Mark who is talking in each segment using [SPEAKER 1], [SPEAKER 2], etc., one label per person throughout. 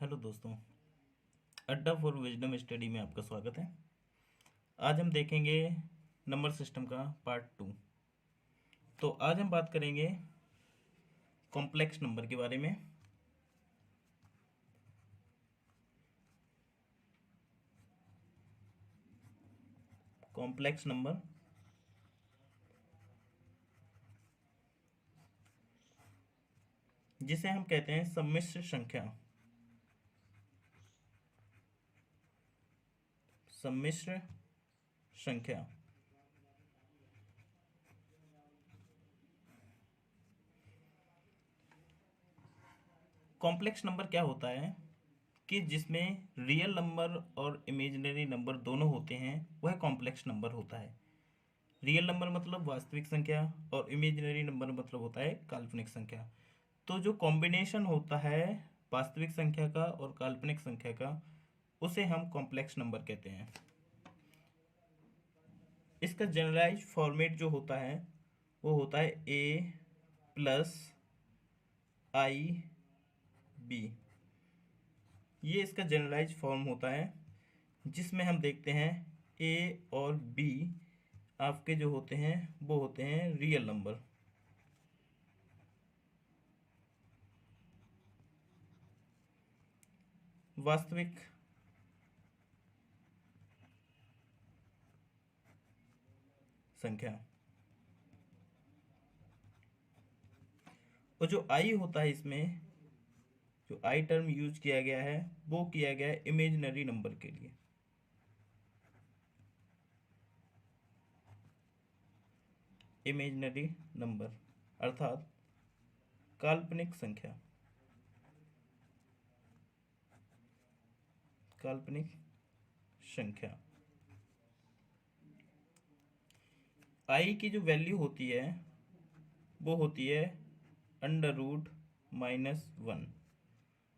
[SPEAKER 1] Hello दोस्तों। अड्डा for wisdom study में आपका स्वागत है। आज हम देखेंगे नंबर सिस्टम का पार्ट 2। तो आज हम बात करेंगे कॉम्प्लेक्स नंबर के बारे में। कॉम्प्लेक्स नंबर जिसे हम कहते हैं सम्मिश्र संख्या। सम्मिश्र संख्या कॉम्प्लेक्स नंबर क्या होता है कि जिसमें रियल नंबर और इमेजिनरी नंबर दोनों होते हैं, वह कॉम्प्लेक्स नंबर होता है। रियल नंबर मतलब वास्तविक संख्या और इमेजिनरी नंबर मतलब होता है काल्पनिक संख्या। तो जो कॉम्बिनेशन होता है वास्तविक संख्या का और काल्पनिक संख्या का, उसे हम कॉम्प्लेक्स नंबर कहते हैं। इसका जनरलाइज फॉर्मेट जो होता है वो होता है ए प्लस आई बी। ये इसका जनरलाइज फॉर्म होता है, जिसमें हम देखते हैं ए और बी आपके जो होते हैं वो होते हैं रियल नंबर। वास्तविक संख्या। और जो आई होता है, इसमें जो आई टर्म यूज किया गया है वो किया गया है इमेजिनरी नंबर के लिए। इमेजिनरी नंबर अर्थात काल्पनिक संख्या। काल्पनिक संख्या आई की जो वैल्यू होती है वो होती है √-1।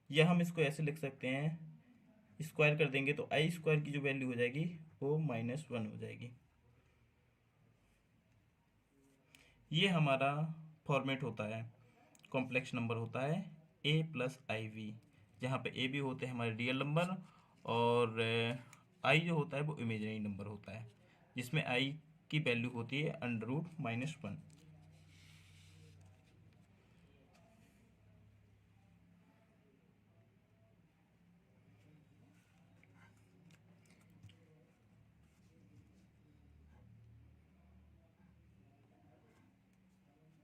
[SPEAKER 1] या हम इसको ऐसे लिख सकते हैं, स्क्वायर कर देंगे तो आई स्क्वायर की जो वैल्यू हो जाएगी वो -1 हो जाएगी। ये हमारा फॉर्मेट होता है। कॉम्प्लेक्स नंबर होता है ए प्लस आई वी, जहाँ पे ए भी होते हैं हमारे रियल नंबर और आई जो होता है वो इमेजिनरी नंबर होता है, जिसमें आई की वैल्यू होती है √-1।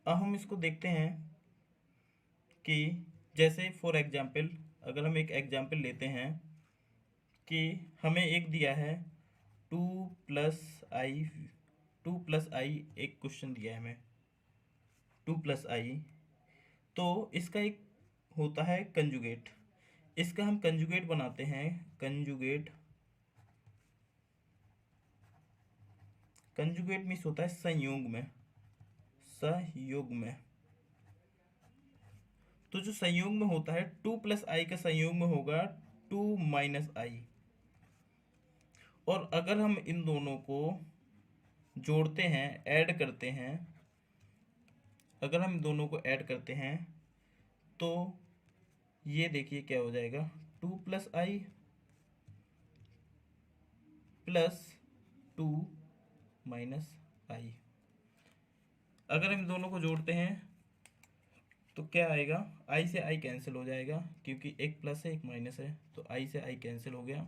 [SPEAKER 1] अब हम इसको देखते हैं कि जैसे फॉर एग्जांपल, अगर हम एक एग्जांपल लेते हैं कि हमें एक दिया है to plus I. To plus आई एक क्वेश्चन दिया है हमें, टू प्लस आई। तो इसका एक होता है कंजुगेट। इसका हम कंजुगेट बनाते हैं। कंजुगेट कंजुगेट मीन्स होता है संयोग में। सहयोग में। तो जो संयोग में होता है टू प्लस आई का संयोग में होगा टू माइनस आई। और अगर हम इन दोनों को जोड़ते हैं, ऐड करते हैं, अगर हम दोनों को ऐड करते हैं तो ये देखिए क्या हो जाएगा, टू प्लस आई प्लस टू माइनस आई। अगर हम दोनों को जोड़ते हैं तो क्या आएगा, आई से आई कैंसिल हो जाएगा क्योंकि एक प्लस है एक माइनस है, तो आई से आई कैंसिल हो गया।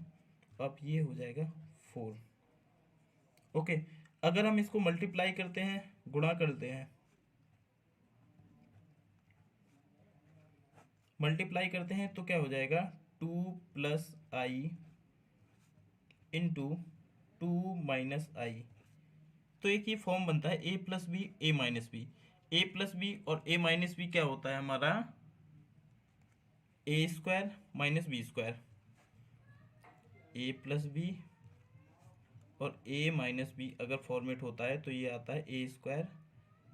[SPEAKER 1] अब ये हो जाएगा 4। ओके। अगर हम इसको मल्टीप्लाई करते हैं, गुणा करते हैं, मल्टीप्लाई करते हैं तो क्या हो जाएगा, two plus i into two minus i. तो एक ये फॉर्म बनता है a plus b a minus b. A plus b और ए माइनस बी क्या होता है हमारा, a square minus b square. A plus b और ए माइनस बी अगर फॉर्मेट होता है तो ये आता है a square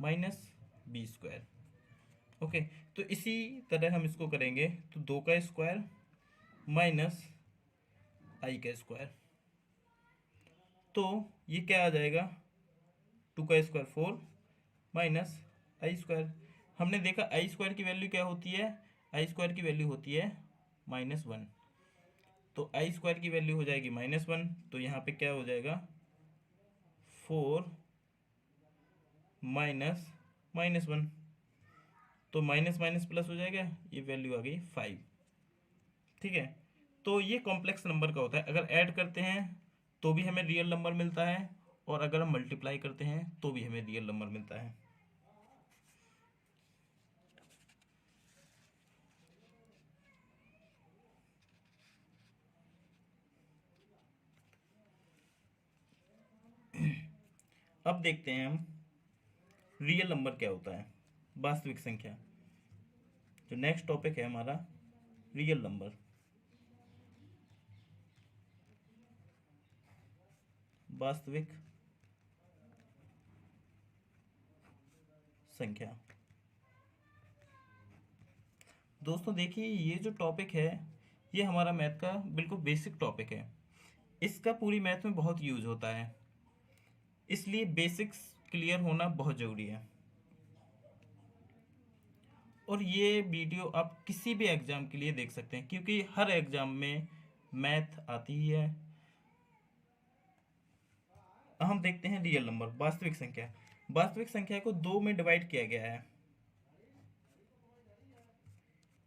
[SPEAKER 1] minus b square. Okay. तो इसी तरह हम इसको करेंगे तो दो का स्क्वायर माइनस आई का स्क्वायर, तो ये क्या आ जाएगा, टू का स्क्वायर 4 माइनस आई स्क्वायर। हमने देखा आई स्क्वायर की वैल्यू क्या होती है, आई स्क्वायर की वैल्यू होती है -1। तो आई स्क्वायर की वैल्यू हो जाएगी -1, तो यहाँ पे क्या हो जाएगा 4 -1, तो माइनस माइनस प्लस हो जाएगा, ये वैल्यू आ गई 5। ठीक है, तो ये कॉम्प्लेक्स नंबर का होता है, अगर ऐड करते हैं तो भी हमें रियल नंबर मिलता है, और अगर हम मल्टीप्लाई करते हैं तो भी हमें रियल नंबर मिलता है। अब देखते हैं हम रियल नंबर क्या होता है, वास्तविक संख्या। जो नेक्स्ट टॉपिक है हमारा रियल नंबर। वास्तविक संख्या। दोस्तों देखिए, ये जो टॉपिक है ये हमारा मैथ का बिल्कुल बेसिक टॉपिक है। इसका पूरी मैथ में बहुत यूज होता है, इसलिए बेसिक्स क्लियर होना बहुत ज़रूरी है। और ये वीडियो आप किसी भी एग्ज़ाम के लिए देख सकते हैं, क्योंकि हर एग्ज़ाम में मैथ आती ही है। हम देखते हैं रियल नंबर, वास्तविक संख्या। वास्तविक संख्या को दो में डिवाइड किया गया है।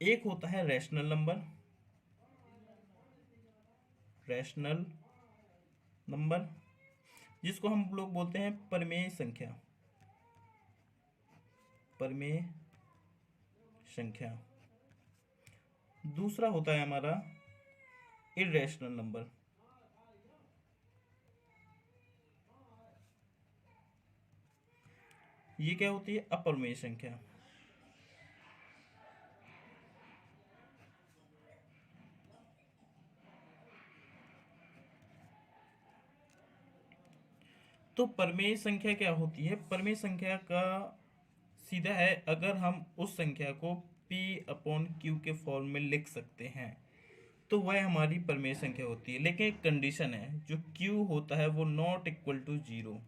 [SPEAKER 1] एक होता है रैशनल नंबर, रैशनल नंबर जिसको हम लोग बोलते हैं परिमेय संख्या, परिमेय संख्या। दूसरा होता है हमारा इर्रेशनल नंबर, ये क्या होती है, अपरिमेय संख्या। तो परिमेय संख्या क्या होती है, परिमेय संख्या का सीधा है, अगर हम उस संख्या को P/Q के फॉर्म में लिख सकते हैं तो वह हमारी परिमेय संख्या होती है। लेकिन एक कंडीशन है, जो Q होता है वो नॉट इक्वल टू 0,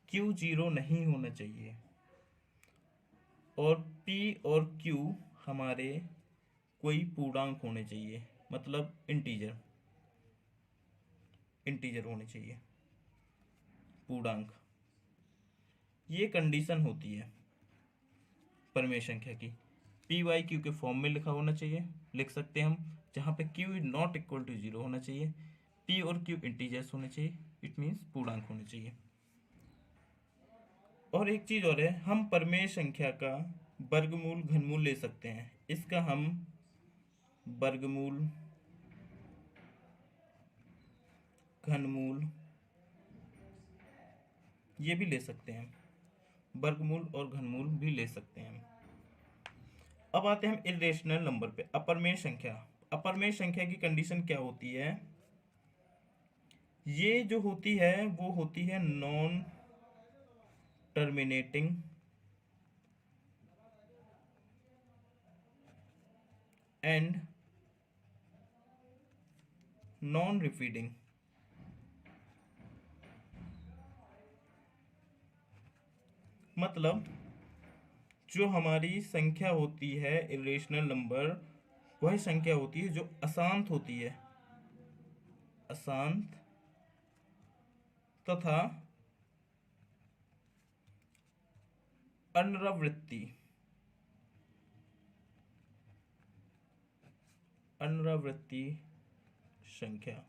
[SPEAKER 1] Q 0 नहीं होना चाहिए, और P और Q हमारे कोई पूर्णांक होने चाहिए, मतलब इंटीजर, इंटीजर होने चाहिए, पूर्णांक। ये कंडीशन होती है परिमेय संख्या की। P/Q के फॉर्म में लिखा होना चाहिए, लिख सकते हैं हम, जहाँ पे Q नॉट इक्वल टू 0 होना चाहिए, P और Q इंटीजर्स होने चाहिए, इट मीन्स पूर्णांक होने चाहिए। और एक चीज़ और है, हम परिमेय संख्या का वर्गमूल घनमूल ले सकते हैं। इसका हम वर्गमूल घनमूल ये भी ले सकते हैं, वर्गमूल और घनमूल भी ले सकते हैं। अब आते हैं हम इर्रेशनल नंबर पे, अपरिमेय संख्या। अपरिमेय संख्या की कंडीशन क्या होती है, ये जो होती है वो होती है non terminating and non repeating. मतलब जो हमारी संख्या होती है इरेशनल नंबर, वह संख्या होती है जो अशांत होती है, अशांत तथा पुनरावृत्ति, पुनरावृत्ति संख्या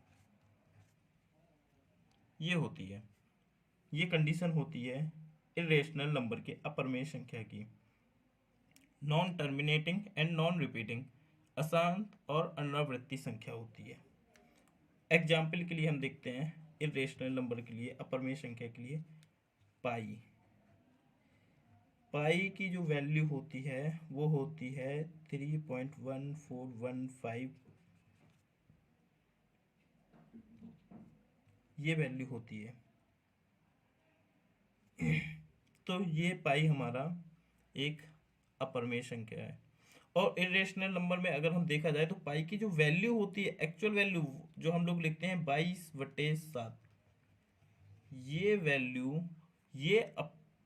[SPEAKER 1] ये होती है। ये कंडीशन होती है इरेशनल नंबर के अपरिमेय संख्या की, non terminating and non repeating, अशांत और पुनरावृत्ति संख्या होती है। एग्जाम्पल के लिए हम देखते हैं इरेशनल नंबर के लिए, अपरिमेय संख्या के लिए, पाई। पाई की जो वैल्यू होती है वो होती है 3.1415, ये वैल्यू होती है। तो ये पाई हमारा एक अपरिमेय संख्या है। और इरेशनल नंबर में अगर हम देखा जाए तो पाई की जो वैल्यू होती है, एक्चुअल वैल्यू जो हम लोग लिखते हैं 22/7, ये वैल्यू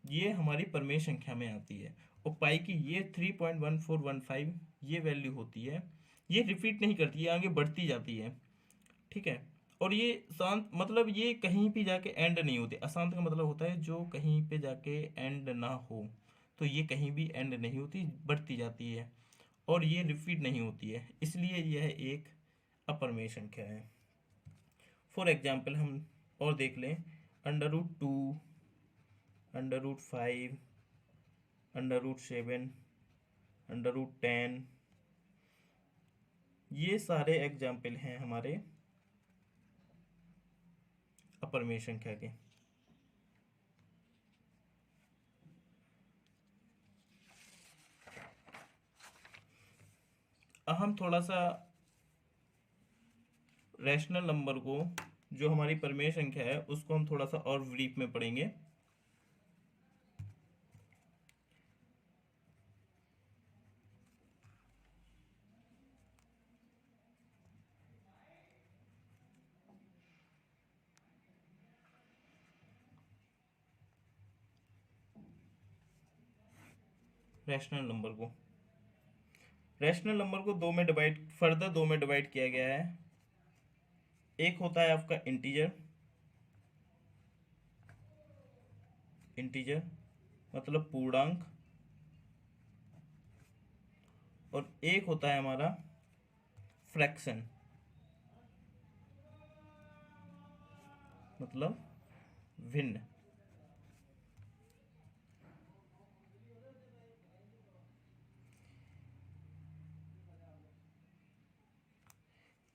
[SPEAKER 1] ये हमारी परिमेय संख्या में आती है। और पाई की ये 3.1415 ये वैल्यू होती है, ये रिपीट नहीं करती, ये आगे बढ़ती जाती है, ठीक है। और ये शांत मतलब ये कहीं भी जाके एंड नहीं होती। अशांत का मतलब होता है जो कहीं पे जाके एंड ना हो, तो ये कहीं भी एंड नहीं होती, बढ़ती जाती है और ये रिपीट नहीं होती है, इसलिए यह एक अपरमेय संख्या है। फॉर एग्जाम्पल हम और देख लें, √2, √5, √7, √10, ये सारे एग्जाम्पल हैं हमारे अपरमेय संख्या के। अब हम थोड़ा सा रैशनल नंबर को, जो हमारी परमेय संख्या है, उसको हम थोड़ा सा और ब्रीफ में पढ़ेंगे। रैशनल नंबर को दो में डिवाइड किया गया है। एक होता है आपका इंटीजर, मतलब पूर्णांक, और एक होता है हमारा फ्रैक्शन, मतलब भिन्न।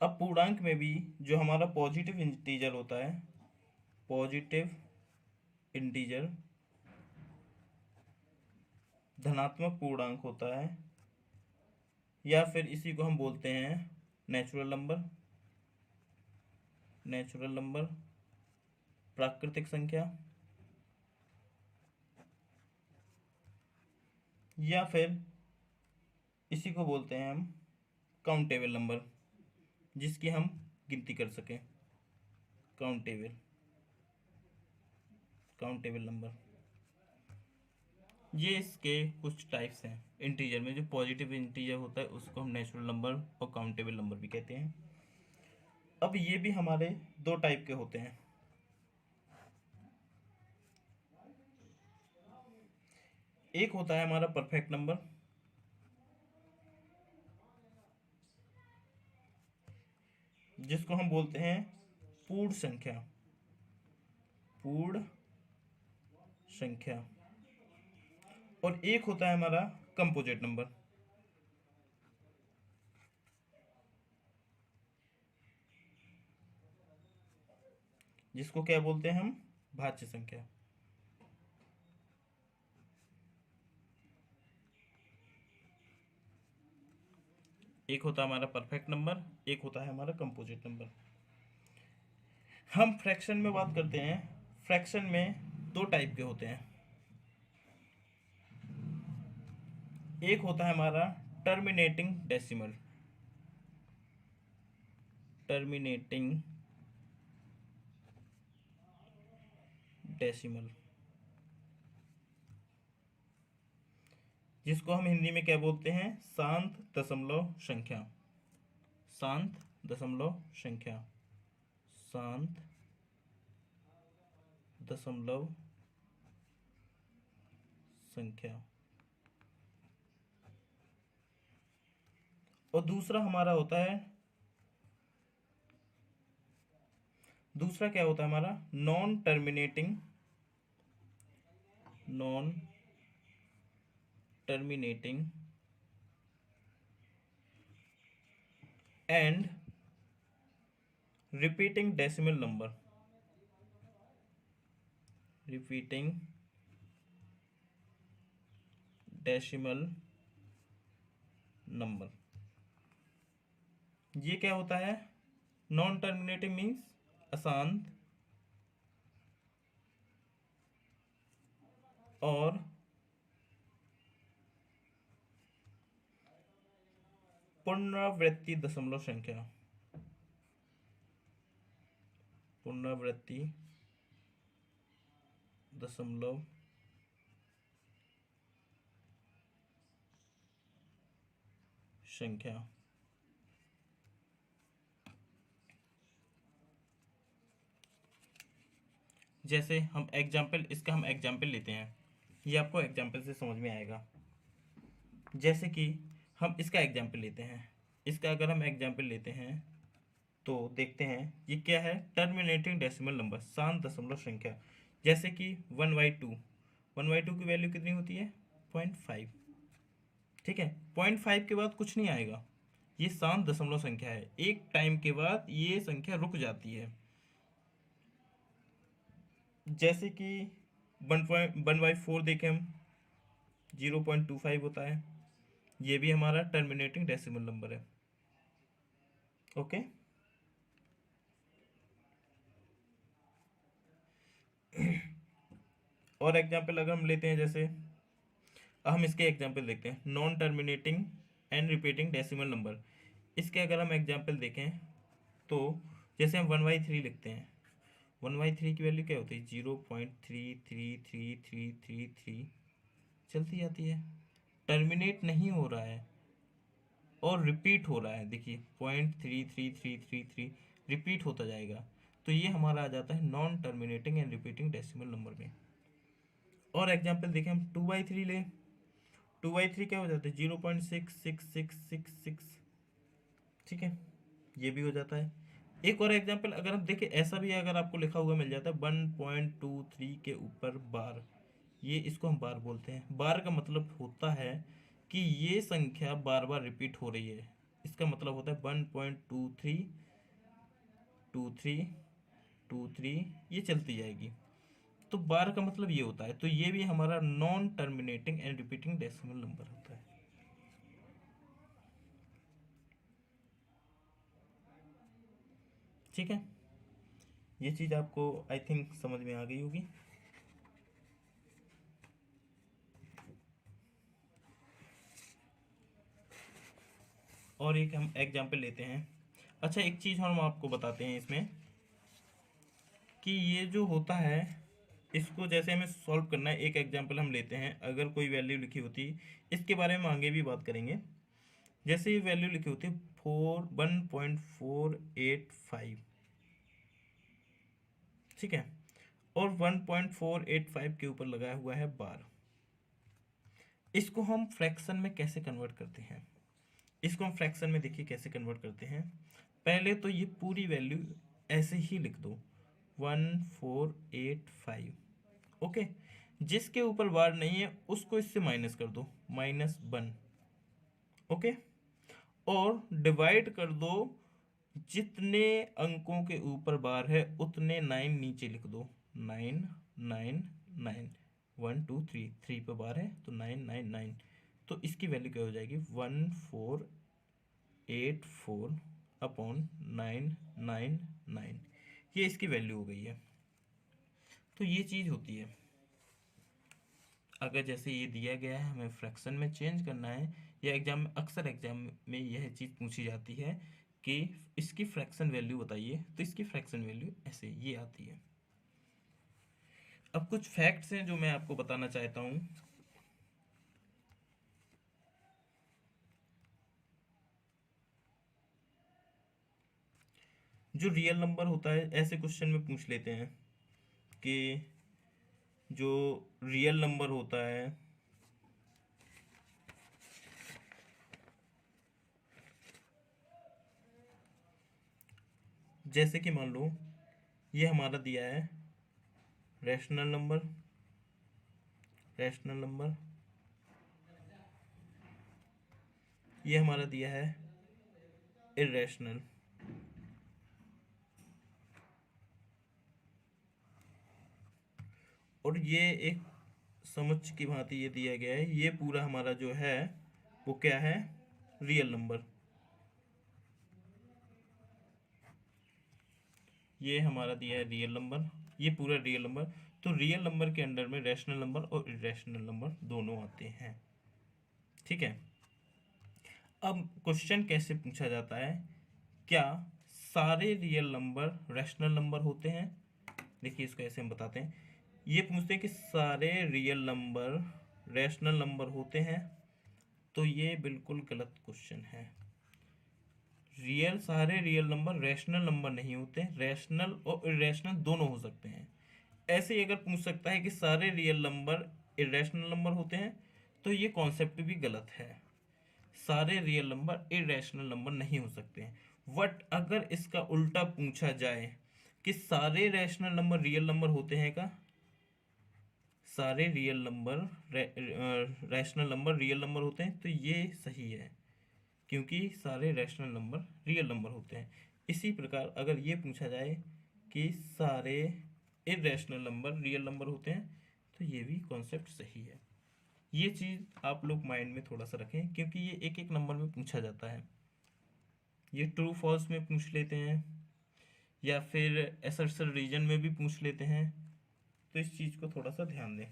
[SPEAKER 1] अब पूर्णांक में भी जो हमारा पॉजिटिव इंटीजर होता है, पॉजिटिव इंटीजर धनात्मक पूर्णांक होता है, या फिर इसी को हम बोलते हैं नेचुरल नंबर, प्राकृतिक संख्या, या फिर इसी को बोलते हैं हम काउंटेबल नंबर, जिसकी हम गिनती कर सकें, काउंटेबल नंबर। ये इसके कुछ टाइप्स हैं। इंटीजर में जो पॉजिटिव इंटीजर होता है उसको हम नेचुरल नंबर और काउंटेबल नंबर भी कहते हैं। अब ये भी हमारे दो टाइप के होते हैं। एक होता है हमारा परफेक्ट नंबर, जिसको हम बोलते हैं पूर्ण संख्या, और एक होता है हमारा कंपोजिट नंबर, जिसको क्या बोलते हैं हम, भाज्य संख्या। एक होता है हमारा परफेक्ट नंबर, एक होता है हमारा कंपोजिट नंबर। हम फ्रैक्शन में बात करते हैं। फ्रैक्शन में दो टाइप के होते हैं। एक होता है हमारा टर्मिनेटिंग डेसिमल, जिसको हम हिंदी में क्या बोलते हैं, शांत दशमलव संख्या। शांत दशमलव संख्या। और दूसरा क्या होता है हमारा, non terminating and repeating decimal number. ये क्या होता है, नॉन टर्मिनेटिंग मीन्स अशांत, और पुनरावृत्ति दशमलव संख्या। जैसे हम एग्जाम्पल लेते हैं, ये आपको एग्जाम्पल से समझ में आएगा। जैसे कि हम इसका एग्जाम्पल लेते हैं, इसका अगर हम एग्जाम्पल लेते हैं तो देखते हैं ये क्या है, टर्मिनेटिंग डेसिमल नंबर, शांत दशमलव संख्या। जैसे कि 1/2 की वैल्यू कितनी होती है, 0.5। ठीक है, 0.5 के बाद कुछ नहीं आएगा, ये शांत दशमलव संख्या है, एक टाइम के बाद ये संख्या रुक जाती है। जैसे कि 1/4 देखें हम, 0.25 होता है, ये भी हमारा टर्मिनेटिंग डेसिमल नंबर है। ओके, और एग्जाम्पल अगर हम लेते हैं, जैसे हम इसके एग्जाम्पल देखते हैं, non terminating and repeating decimal number. इसके अगर हम एग्जाम्पल देखें तो जैसे हम 1/3 लिखते हैं, 1/3 की वैल्यू क्या होती है, 0.3333333 चलती जाती है, टर्मिनेट नहीं हो रहा है और रिपीट हो रहा है। देखिए 0.33333 रिपीट होता जाएगा, तो ये हमारा आ जाता है non terminating and repeating decimal number में। और एग्जाम्पल देखें हम 2/3 लें, 2/3 क्या हो जाता है, 0.666666। ठीक है, ये भी हो जाता है। एक और एग्जाम्पल अगर हम देखें, ऐसा भी अगर आपको लिखा हुआ मिल जाता है 1.23 के ऊपर बार, ये इसको हम बार बोलते हैं। बार का मतलब होता है कि ये संख्या बार बार रिपीट हो रही है, इसका मतलब होता है 1.232323, ये चलती जाएगी। तो बार का मतलब ये होता है, तो ये भी हमारा non terminating and repeating decimal number होता है। ठीक है, ये चीज़ आपको आई थिंक समझ में आ गई होगी। और एक हम एग्जाम्पल लेते हैं। अच्छा, एक चीज़ हम आपको बताते हैं इसमें कि ये जो होता है, इसको जैसे हमें सॉल्व करना है, एक एग्जाम्पल हम लेते हैं। अगर कोई वैल्यू लिखी होती, इसके बारे में आगे भी बात करेंगे। जैसे ये वैल्यू लिखी होती 1.485, ठीक है, और 1.485 के ऊपर लगाया हुआ है बार। इसको हम फ्रैक्शन में कैसे कन्वर्ट करते हैं, इसको हम फ्रैक्शन में देखिए कैसे कन्वर्ट करते हैं। पहले तो ये पूरी वैल्यू ऐसे ही लिख दो, 1485। ओके, जिसके ऊपर बार नहीं है उसको इससे माइनस कर दो, -1। ओके, और डिवाइड कर दो, जितने अंकों के ऊपर बार है उतने 9 नीचे लिख दो, 999, 1 2 3 पर बार है तो 999। तो इसकी वैल्यू क्या हो जाएगी, 1484 अपॉन 999, ये इसकी वैल्यू हो गई है। तो ये चीज़ होती है, अगर जैसे ये दिया गया है हमें फ्रैक्शन में चेंज करना है, या एग्जाम में, अक्सर एग्जाम में यह चीज़ पूछी जाती है कि इसकी फ्रैक्शन वैल्यू बताइए, तो इसकी फ्रैक्शन वैल्यू ऐसे ये आती है। अब कुछ फैक्ट्स हैं जो मैं आपको बताना चाहता हूँ। जो रियल नंबर होता है, ऐसे क्वेश्चन में पूछ लेते हैं कि जो रियल नंबर होता है, जैसे कि मान लो ये हमारा दिया है रैशनल नंबर, रैशनल नंबर, ये हमारा दिया है इरेशनल, और ये एक समुच्च की भांति ये दिया गया है, ये पूरा हमारा जो है वो क्या है, रियल नंबर। ये हमारा दिया है रियल नंबर, ये पूरा रियल नंबर। तो रियल नंबर के अंडर में रैशनल नंबर और इरेशनल नंबर दोनों आते हैं। ठीक है, अब क्वेश्चन कैसे पूछा जाता है, क्या सारे रियल नंबर रैशनल नंबर होते हैं। देखिए इसको ऐसे हम बताते हैं, ये पूछते हैं कि सारे रियल नंबर रैशनल नंबर होते हैं, तो ये बिल्कुल गलत क्वेश्चन है। सारे रियल नंबर रैशनल नंबर नहीं होते, रैशनल और इरेशनल दोनों हो सकते हैं। ऐसे ही अगर पूछ सकता है कि सारे रियल नंबर इरेशनल नंबर होते हैं, तो ये कॉन्सेप्ट भी गलत है। सारे रियल नंबर इरेशनल नंबर नहीं हो सकते हैं। वट अगर इसका उल्टा पूछा जाए कि सारे रैशनल नंबर रियल नंबर होते हैं का, सारे real number rational number real number होते हैं, तो ये सही है, क्योंकि सारे रैशनल नंबर रियल नंबर होते हैं। इसी प्रकार अगर ये पूछा जाए कि सारे इरेशनल नंबर रियल नंबर होते हैं, तो ये भी कॉन्सेप्ट सही है। ये चीज़ आप लोग माइंड में थोड़ा सा रखें, क्योंकि ये एक एक नंबर में पूछा जाता है। ये ट्रू फॉल्स में पूछ लेते हैं, या फिर असर्शन रीजन में भी पूछ लेते हैं, तो इस चीज़ को थोड़ा सा ध्यान दें।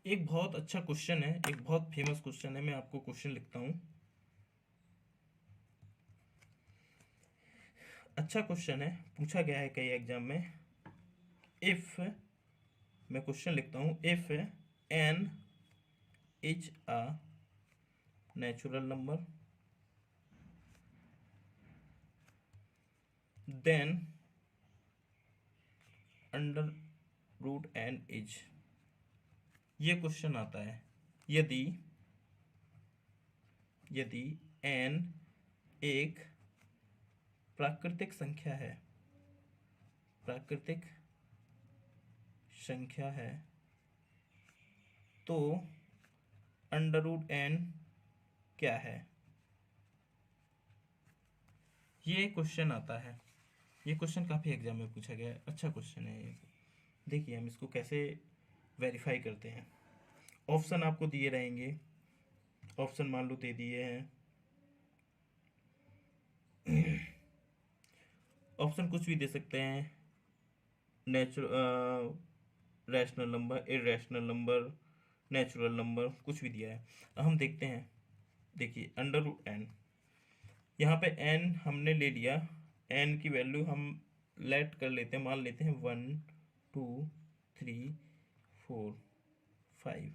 [SPEAKER 1] एक बहुत अच्छा क्वेश्चन है, एक बहुत फेमस क्वेश्चन है, मैं आपको क्वेश्चन लिखता हूँ। अच्छा क्वेश्चन है, पूछा गया है कई एग्जाम में। इफ, मैं क्वेश्चन लिखता हूँ, if n is a natural number, then under root n is, ये क्वेश्चन आता है, यदि यदि एन एक प्राकृतिक संख्या है, प्राकृतिक संख्या है, तो अंडर रूट एन क्या है। ये क्वेश्चन आता है, ये क्वेश्चन काफ़ी एग्जाम में पूछा गया है, अच्छा क्वेश्चन है ये। देखिए हम इसको कैसे वेरीफाई करते हैं। ऑप्शन आपको दिए रहेंगे, ऑप्शन मान लो दे दिए हैं। ऑप्शन कुछ भी दे सकते हैं, rational number, irrational number, natural number, कुछ भी दिया है। अब हम देखते हैं। देखिए अंडर रूट एन, यहाँ पे एन हमने ले लिया, एन की वैल्यू हम लेट कर लेते हैं, मान लेते हैं 1 2 3 4 5,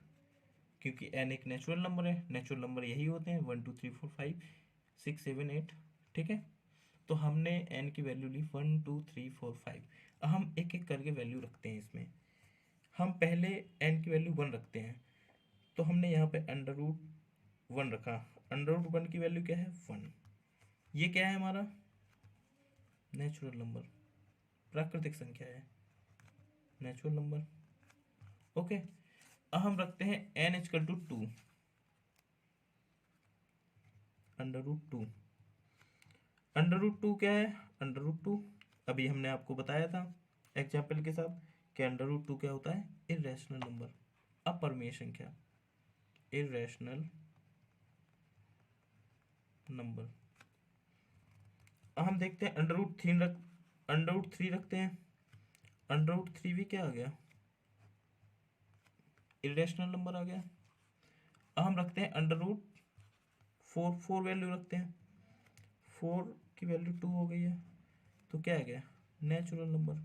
[SPEAKER 1] क्योंकि एन एक नेचुरल नंबर है, नेचुरल नंबर यही होते हैं 1 2 3 4 5 6 7 8, ठीक है। तो हमने एन की वैल्यू ली 1 2 3 4 5। अब हम एक एक करके वैल्यू रखते हैं इसमें। हम पहले एन की वैल्यू 1 रखते हैं, तो हमने यहाँ पे अंडर रूट 1 रखा। अंडर रूट 1 की वैल्यू क्या है, 1। ये क्या है हमारा, नेचुरल नंबर, प्राकृतिक संख्या है, नेचुरल नंबर, ओके। अब हम रखते हैं n equal to 2, under root 2। Under root 2 क्या है, अंडर रूट 2 अभी हमने आपको बताया था एग्जाम्पल के साथ कि अंडर रूट 2 क्या होता है, इरेशनल नंबर, अपरिमेय संख्या, इरेशनल नंबर। अब हम देखते हैं अंडर रूट 3 रखते हैं। अंडर रूट 3 भी क्या आ गया, इरेशनल नंबर आ गया। अब हम रखते हैं अंडर रूट 4, 4 वैल्यू रखते हैं, 4 की वैल्यू 2 हो गई है, तो क्या आ गया, नेचुरल नंबर,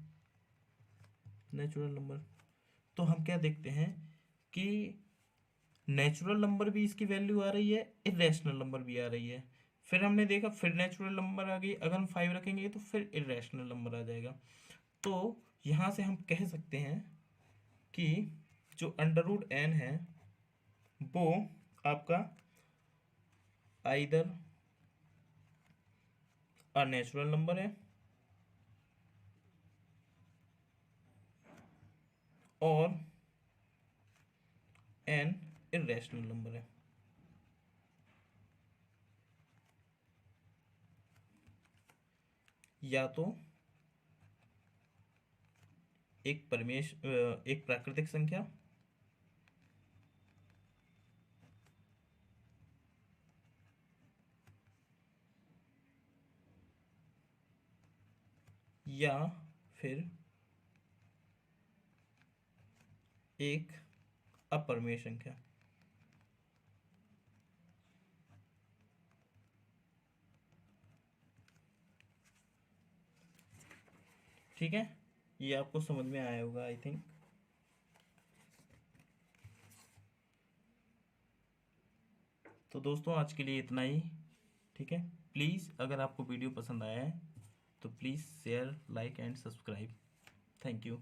[SPEAKER 1] नेचुरल नंबर। तो हम क्या देखते हैं कि नेचुरल नंबर भी इसकी वैल्यू आ रही है, इरेशनल नंबर भी आ रही है। फिर हमने देखा, फिर नेचुरल नंबर आ गई, अगर हम 5 रखेंगे तो फिर इरेशनल नंबर आ जाएगा। तो यहाँ से हम कह सकते हैं कि जो अंडर रूट एन है वो आपका आइदर अ नेचुरल नंबर है और एन इरेशनल नंबर है। या तो एक प्राकृतिक संख्या, या फिर एक अपरिमेय संख्या। ठीक है, ये आपको समझ में आया होगा आई थिंक। तो दोस्तों आज के लिए इतना ही, ठीक है। प्लीज़ अगर आपको वीडियो पसंद आया है तो please share, like and subscribe. Thank you.